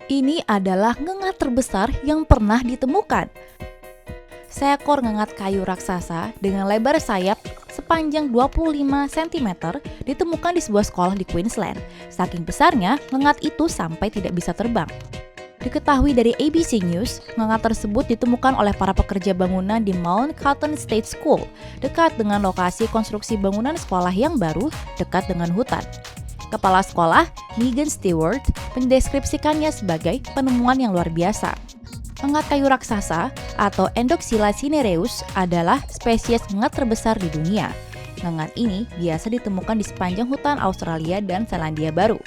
Ini adalah ngengat terbesar yang pernah ditemukan. Seekor ngengat kayu raksasa dengan lebar sayap sepanjang 25 cm ditemukan di sebuah sekolah di Queensland. Saking besarnya, ngengat itu sampai tidak bisa terbang. Diketahui dari ABC News, ngengat tersebut ditemukan oleh para pekerja bangunan di Mount Cotton State School, dekat dengan lokasi konstruksi bangunan sekolah yang baru dekat dengan hutan. Kepala sekolah, Megan Stewart, mendeskripsikannya sebagai penemuan yang luar biasa. Ngengat kayu raksasa atau Endoxyla cinereus adalah spesies ngengat terbesar di dunia. Ngengat ini biasa ditemukan di sepanjang hutan Australia dan Selandia Baru.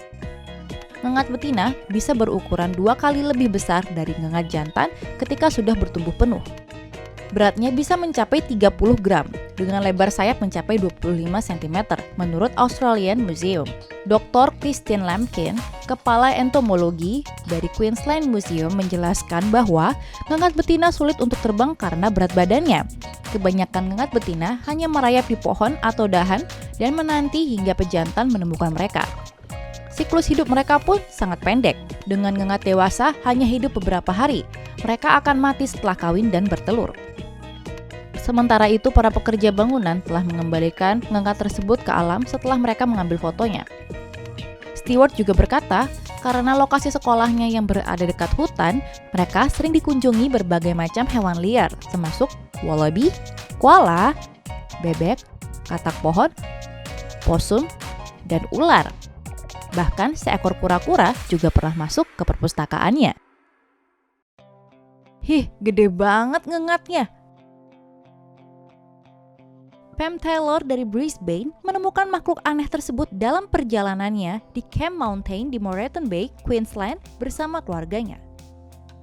Ngengat betina bisa berukuran 2 kali lebih besar dari ngengat jantan ketika sudah bertumbuh penuh. Beratnya bisa mencapai 30 gram, dengan lebar sayap mencapai 25 cm, menurut Australian Museum. Dr. Christine Lampkin, kepala entomologi dari Queensland Museum, menjelaskan bahwa ngengat betina sulit untuk terbang karena berat badannya. Kebanyakan ngengat betina hanya merayap di pohon atau dahan dan menanti hingga pejantan menemukan mereka. Siklus hidup mereka pun sangat pendek. Dengan ngengat dewasa hanya hidup beberapa hari. Mereka akan mati setelah kawin dan bertelur. Sementara itu, para pekerja bangunan telah mengembalikan ngengat tersebut ke alam setelah mereka mengambil fotonya. Stewart juga berkata, karena lokasi sekolahnya yang berada dekat hutan, mereka sering dikunjungi berbagai macam hewan liar, termasuk wallaby, koala, bebek, katak pohon, possum, dan ular. Bahkan seekor kura-kura juga pernah masuk ke perpustakaannya. Hih, gede banget ngengatnya. Pam Taylor dari Brisbane menemukan makhluk aneh tersebut dalam perjalanannya di Camp Mountain di Moreton Bay, Queensland bersama keluarganya.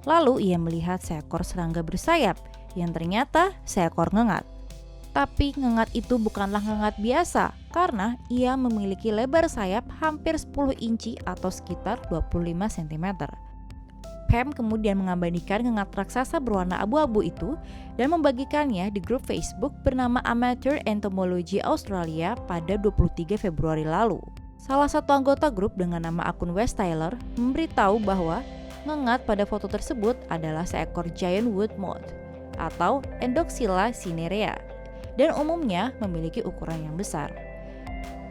Lalu ia melihat seekor serangga bersayap yang ternyata seekor ngengat. Tapi ngengat itu bukanlah ngengat biasa karena ia memiliki lebar sayap hampir 10 inci atau sekitar 25 cm. Pam kemudian mengabadikan ngengat raksasa berwarna abu-abu itu dan membagikannya di grup Facebook bernama Amateur Entomology Australia pada 23 Februari lalu. Salah satu anggota grup dengan nama akun Wes Taylor memberitahu bahwa ngengat pada foto tersebut adalah seekor giant wood moth atau Endoxyla cinerea dan umumnya memiliki ukuran yang besar.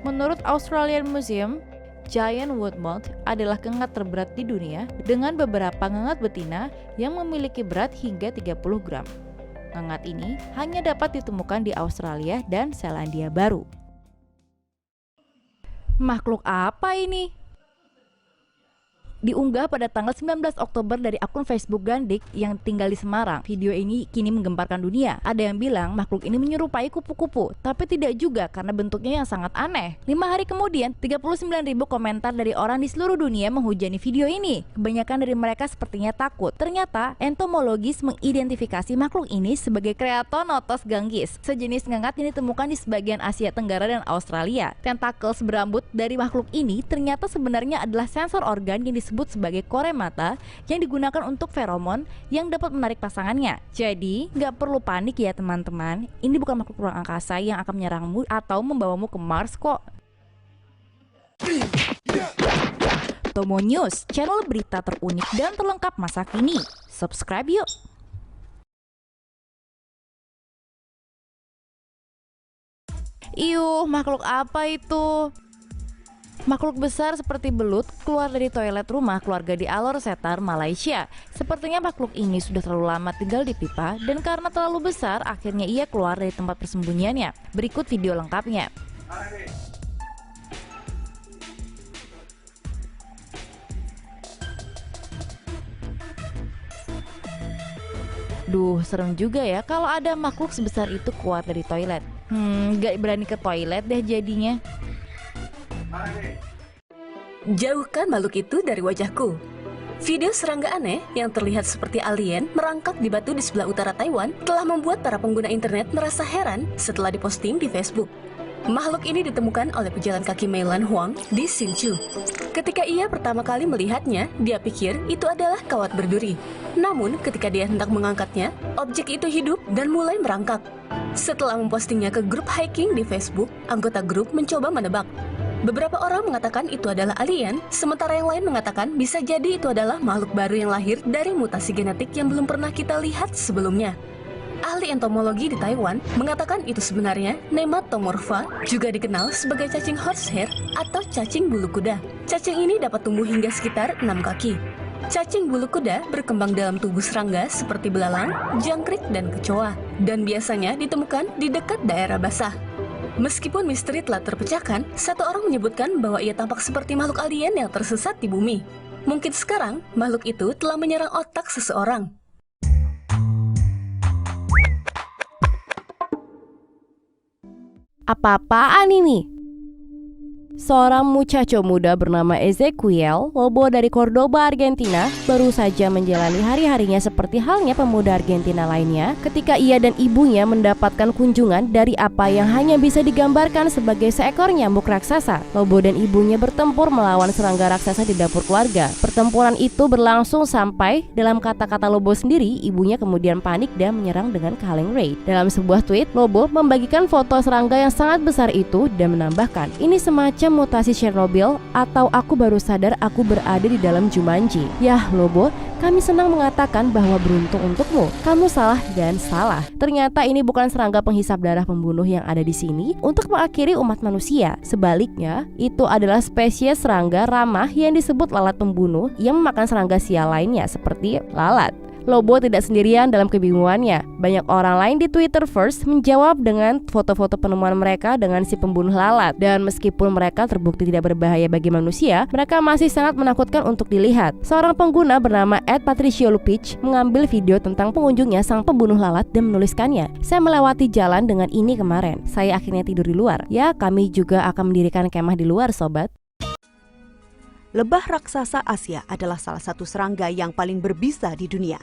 Menurut Australian Museum, giant wood moth adalah ngengat terberat di dunia dengan beberapa ngengat betina yang memiliki berat hingga 30 gram. Ngengat ini hanya dapat ditemukan di Australia dan Selandia Baru. Makhluk apa ini? Diunggah pada tanggal 19 Oktober dari akun Facebook Gandik yang tinggal di Semarang. Video ini kini menggemparkan dunia. Ada yang bilang makhluk ini menyerupai kupu-kupu, tapi tidak juga karena bentuknya yang sangat aneh. 5 hari kemudian, 39.000 komentar dari orang di seluruh dunia menghujani video ini. Kebanyakan dari mereka sepertinya takut. Ternyata, entomologis mengidentifikasi makhluk ini sebagai Creatonotos ganggis, sejenis ngengat yang ditemukan di sebagian Asia Tenggara dan Australia. Tentakel berambut dari makhluk ini ternyata sebenarnya adalah sensor organ yang disebut sebagai korem mata yang digunakan untuk feromon yang dapat menarik pasangannya. Jadi, nggak perlu panik ya teman-teman. Ini bukan makhluk ruang angkasa yang akan menyerangmu atau membawamu ke Mars kok. Tomo News, channel berita terunik dan terlengkap masa kini. Subscribe yuk! Iuh, makhluk apa itu? Makhluk besar seperti belut keluar dari toilet rumah keluarga di Alor Setar, Malaysia. Sepertinya makhluk ini sudah terlalu lama tinggal di pipa dan karena terlalu besar akhirnya ia keluar dari tempat persembunyiannya. Berikut video lengkapnya. Duh, serem juga ya kalau ada makhluk sebesar itu keluar dari toilet. Gak berani ke toilet deh jadinya. Jauhkan makhluk itu dari wajahku. Video serangga aneh yang terlihat seperti alien merangkak di batu di sebelah utara Taiwan telah membuat para pengguna internet merasa heran setelah diposting di Facebook. Makhluk ini ditemukan oleh pejalan kaki Meilan Huang di Hsinchu. Ketika ia pertama kali melihatnya, dia pikir itu adalah kawat berduri. Namun, ketika dia hendak mengangkatnya, objek itu hidup dan mulai merangkak. Setelah mempostingnya ke grup hiking di Facebook, anggota grup mencoba menebak. Beberapa orang mengatakan itu adalah alien, sementara yang lain mengatakan bisa jadi itu adalah makhluk baru yang lahir dari mutasi genetik yang belum pernah kita lihat sebelumnya. Ahli entomologi di Taiwan mengatakan itu sebenarnya Nematomorpha, juga dikenal sebagai cacing horsehair atau cacing bulu kuda. Cacing ini dapat tumbuh hingga sekitar 6 kaki. Cacing bulu kuda berkembang dalam tubuh serangga seperti belalang, jangkrik, dan kecoa, dan biasanya ditemukan di dekat daerah basah. Meskipun misteri telah terpecahkan, satu orang menyebutkan bahwa ia tampak seperti makhluk alien yang tersesat di bumi. Mungkin sekarang, makhluk itu telah menyerang otak seseorang. Apa-apaan ini? Seorang muchacho muda bernama Ezequiel Lobo dari Cordoba, Argentina, baru saja menjalani hari-harinya seperti halnya pemuda Argentina lainnya ketika ia dan ibunya mendapatkan kunjungan dari apa yang hanya bisa digambarkan sebagai seekor nyamuk raksasa. Lobo dan ibunya bertempur melawan serangga raksasa di dapur keluarga. Pertempuran itu berlangsung sampai, dalam kata-kata Lobo sendiri, ibunya kemudian panik dan menyerang dengan kaleng raid. Dalam sebuah tweet, Lobo membagikan foto serangga yang sangat besar itu dan menambahkan, "Ini semacam mutasi Chernobyl atau aku baru sadar aku berada di dalam Jumanji." Yah Lobo, kami senang mengatakan bahwa beruntung untukmu. Kamu salah dan salah. Ternyata ini bukan serangga penghisap darah pembunuh yang ada di sini untuk mengakhiri umat manusia. Sebaliknya, itu adalah spesies serangga ramah yang disebut lalat pembunuh yang memakan serangga sial lainnya seperti lalat. Lobo tidak sendirian dalam kebingungannya. Banyak orang lain di Twitter First menjawab dengan foto-foto penemuan mereka dengan si pembunuh lalat. Dan meskipun mereka terbukti tidak berbahaya bagi manusia, mereka masih sangat menakutkan untuk dilihat. Seorang pengguna bernama @patricio_lupich mengambil video tentang pengunjungnya sang pembunuh lalat dan menuliskannya, "Saya melewati jalan dengan ini kemarin. Saya akhirnya tidur di luar. Ya, kami juga akan mendirikan kemah di luar, sobat." Lebah raksasa Asia adalah salah satu serangga yang paling berbisa di dunia.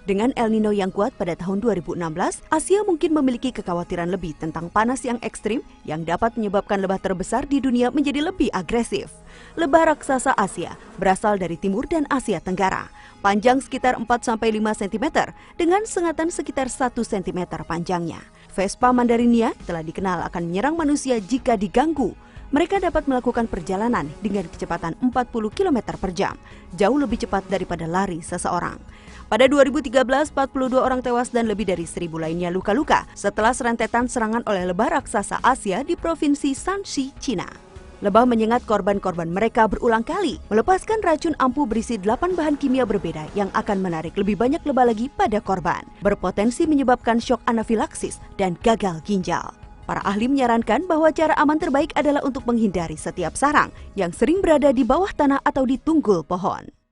Dengan El Nino yang kuat pada tahun 2016, Asia mungkin memiliki kekhawatiran lebih tentang panas yang ekstrim yang dapat menyebabkan lebah terbesar di dunia menjadi lebih agresif. Lebah raksasa Asia berasal dari Timur dan Asia Tenggara, panjang sekitar 4-5 cm dengan sengatan sekitar 1 cm panjangnya. Vespa mandarinia telah dikenal akan menyerang manusia jika diganggu. Mereka dapat melakukan perjalanan dengan kecepatan 40 km per jam, jauh lebih cepat daripada lari seseorang. Pada 2013, 42 orang tewas dan lebih dari 1.000 lainnya luka-luka setelah serentetan serangan oleh lebah raksasa Asia di provinsi Shanxi, Cina. Lebah menyengat korban-korban mereka berulang kali, melepaskan racun ampuh berisi 8 bahan kimia berbeda yang akan menarik lebih banyak lebah lagi pada korban, berpotensi menyebabkan syok anafilaksis dan gagal ginjal. Para ahli menyarankan bahwa cara aman terbaik adalah untuk menghindari setiap sarang yang sering berada di bawah tanah atau di tunggul pohon.